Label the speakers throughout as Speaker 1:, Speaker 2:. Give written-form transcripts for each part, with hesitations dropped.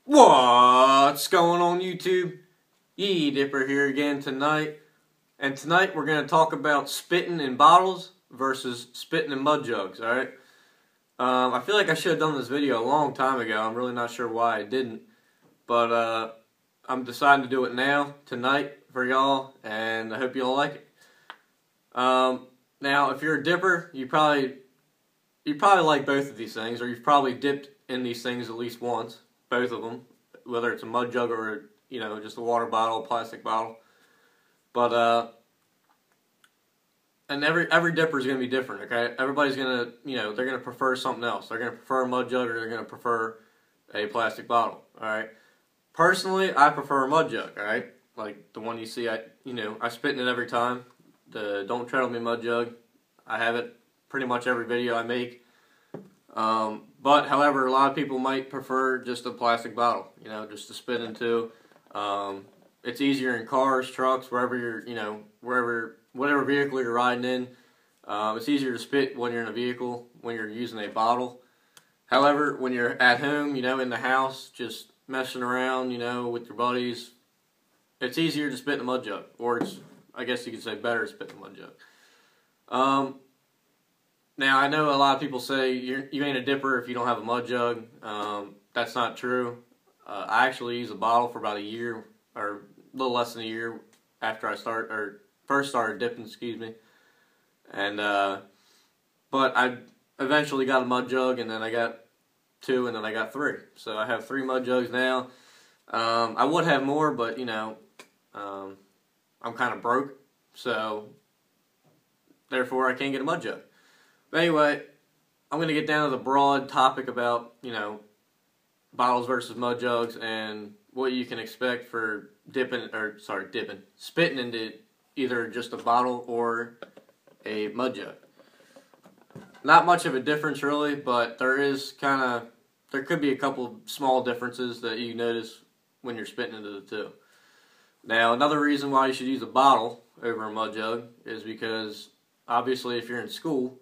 Speaker 1: What's going on YouTube? Yeeyee Dipper here again tonight. And tonight we're going to talk about spitting in bottles versus spitting in mud jugs, alright? I feel like I should have done this video a long time ago. I'm really not sure why I didn't. But I'm deciding to do it now, tonight, for y'all. And I hope y'all like it. Now, if you're a dipper, you probably like both of these things. Or you've probably dipped in these things at least once. Both of them, whether it's a mud jug or just a water bottle, a plastic bottle. But and every dipper is going to be different. Okay, everybody's gonna they're gonna prefer something else. They're gonna prefer a mud jug or they're gonna prefer a plastic bottle. All right. Personally, I prefer a mud jug. All right, like the one you see. I spit in it every time. The Don't Tread on Me mud jug. I have it pretty much every video I make. But however, a lot of people might prefer just a plastic bottle, just to spit into. It's easier in cars, trucks, wherever whatever vehicle you're riding in. It's easier to spit when you're in a vehicle, when you're using a bottle. However, when you're at home, in the house, just messing around, with your buddies, it's easier to spit in a mud jug, or I guess you could say better to spit in a mud jug. Now, I know a lot of people say you ain't a dipper if you don't have a mud jug. That's not true. I actually used a bottle for about a year, or a little less than a year after I first started dipping, excuse me. And but I eventually got a mud jug, and then I got 2, and then I got 3. So I have 3 mud jugs now. I would have more, but I'm kind of broke, so therefore I can't get a mud jug. But anyway, I'm going to get down to the broad topic about, bottles versus mud jugs and what you can expect for spitting into either just a bottle or a mud jug. Not much of a difference really, but there could be a couple small differences that you notice when you're spitting into the two. Now, another reason why you should use a bottle over a mud jug is because obviously if you're in school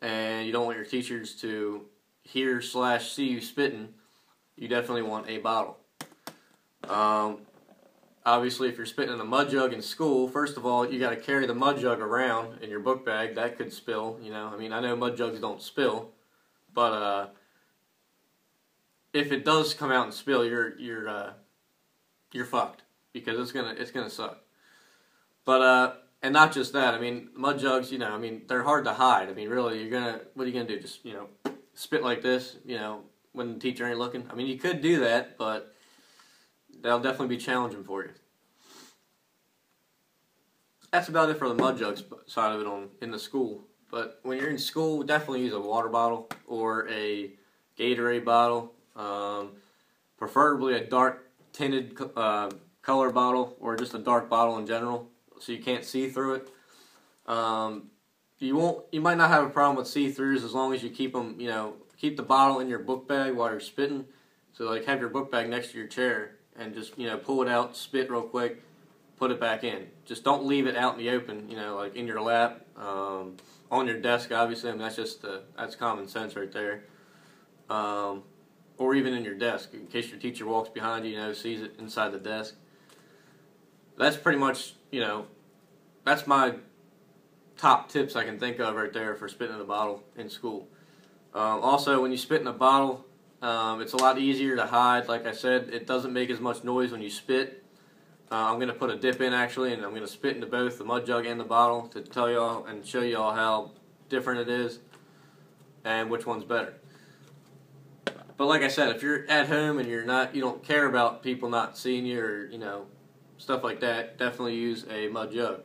Speaker 1: and you don't want your teachers to hear/see you spitting, you definitely want a bottle. Obviously, if you're spitting in a mud jug in school, first of all, you got to carry the mud jug around in your book bag. That could spill. I know mud jugs don't spill, but if it does come out and spill, you're fucked, because it's gonna suck. But and not just that. Mud jugs, they're hard to hide. Really, what are you gonna do? Just, spit like this, when the teacher ain't looking? You could do that, but that'll definitely be challenging for you. That's about it for the mud jug side of it in the school. But when you're in school, definitely use a water bottle or a Gatorade bottle. Preferably a dark tinted color bottle, or just a dark bottle in general, so you can't see through it. You might not have a problem with see-throughs as long as you keep them, keep the bottle in your book bag while you're spitting. So have your book bag next to your chair and just, pull it out, spit real quick, put it back in. Just don't leave it out in the open, like in your lap, on your desk, obviously. That's common sense right there. Or even in your desk, in case your teacher walks behind you, sees it inside the desk. That's pretty much, that's my top tips I can think of right there for spitting in a bottle in school. Also, when you spit in a bottle, it's a lot easier to hide. Like I said, it doesn't make as much noise when you spit. I'm going to put a dip in, actually, and I'm going to spit into both the mud jug and the bottle to tell y'all and show y'all how different it is and which one's better. But like I said, if you're at home and you don't care about people not seeing you, or stuff like that, definitely use a mud jug.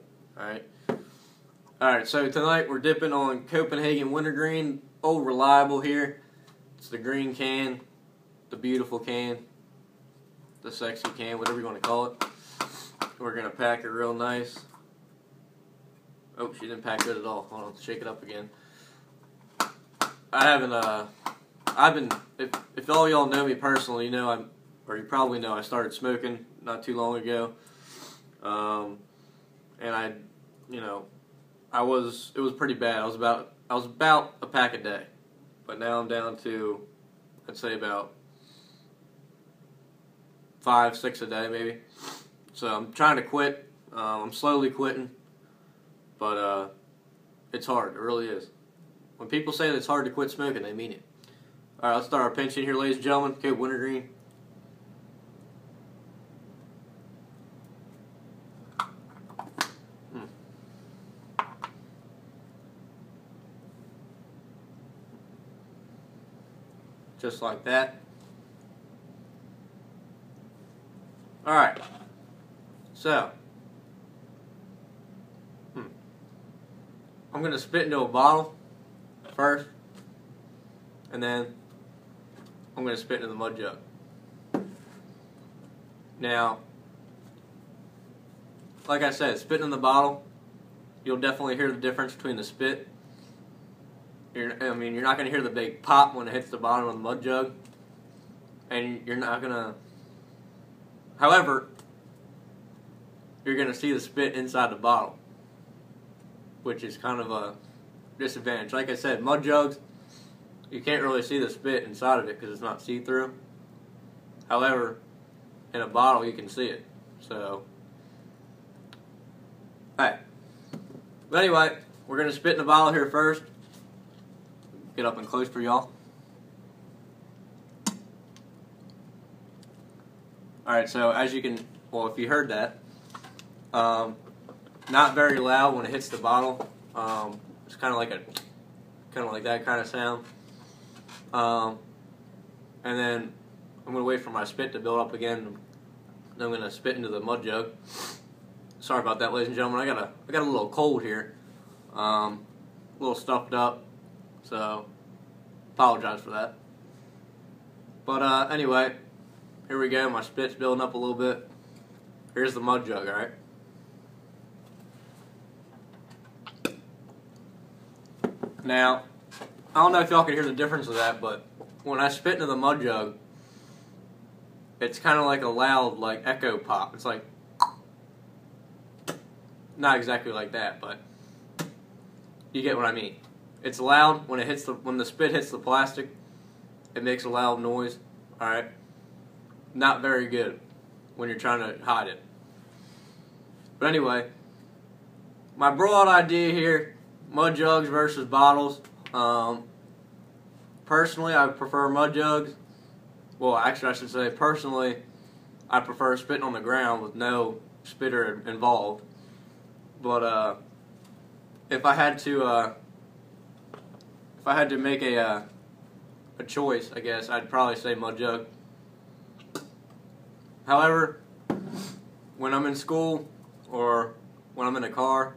Speaker 1: Alright, so tonight we're dipping on Copenhagen Wintergreen, old reliable here. It's the green can, the beautiful can, the sexy can, whatever you want to call it. We're going to pack it real nice. Oh, she didn't pack good at all. Hold on, shake it up again. If all y'all know me personally, you probably know I started smoking not too long ago. And it was pretty bad. I was about a pack a day. But now I'm down to, I'd say about 5, 6 a day maybe. So I'm trying to quit. I'm slowly quitting, but it's hard. It really is. When people say that it's hard to quit smoking, they mean it. All right, let's start our pinch in here, ladies and gentlemen. Okay, wintergreen. Just like that. Alright. So. I'm going to spit into a bottle first. And then I'm going to spit into the mud jug. Now, like I said, spitting in the bottle, you'll definitely hear the difference between the spit. You're not going to hear the big pop when it hits the bottom of the mud jug, and you're not going to, however, you're going to see the spit inside the bottle, which is kind of a disadvantage. Like I said, mud jugs, you can't really see the spit inside of it because it's not see-through. However, in a bottle you can see it. So, alright. But anyway, we're going to spit in the bottle here first. Get up and close for y'all. Alright, so as you can, well, if you heard that, not very loud when it hits the bottle. It's kind of like that kind of sound. And then I'm going to wait for my spit to build up again. Then I'm going to spit into the mud jug. Sorry about that, ladies and gentlemen. I got a little cold here. A little stuffed up. So, apologize for that. But anyway, here we go. My spit's building up a little bit. Here's the mud jug, alright? Now, I don't know if y'all can hear the difference of that, but when I spit into the mud jug, it's kind of like a loud, like, echo pop. It's like, not exactly like that, but you get what I mean. It's loud when when the spit hits the plastic. It makes a loud noise. All right, not very good when you're trying to hide it. But anyway, my broad idea here: mud jugs versus bottles. Personally, I prefer mud jugs. Well, actually, I should say personally, I prefer spitting on the ground with no spitter involved. But if I had to make a choice, I guess I'd probably say mud jug. However, when I'm in school or when I'm in a car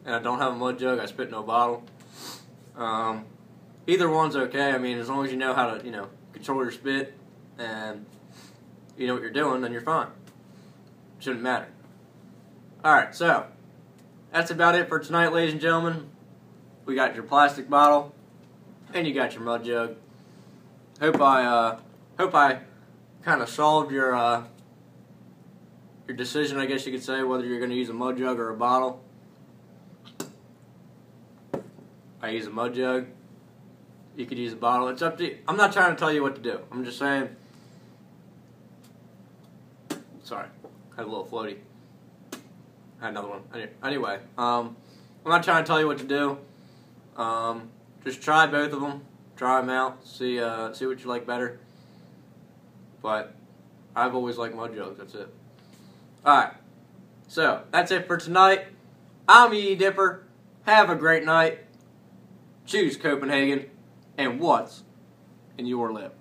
Speaker 1: and I don't have a mud jug, I spit in a bottle. Either one's okay. I mean, as long as you know how to, control your spit and you know what you're doing, then you're fine. Shouldn't matter. Alright, so that's about it for tonight, ladies and gentlemen. We got your plastic bottle and you got your mud jug. Hope I kind of solved your decision, I guess you could say, whether you're going to use a mud jug or a bottle. I use a mud jug. You could use a bottle. It's up to you. I'm not trying to tell you what to do. I'm just saying. Sorry, had a little floaty. Had another one. Anyway, I'm not trying to tell you what to do. Just try both of them. Try them out. See what you like better. But I've always liked mud jugs. That's it. Alright. So, that's it for tonight. I'm Yeeyee Dipper. Have a great night. Choose Copenhagen. And what's in your lip?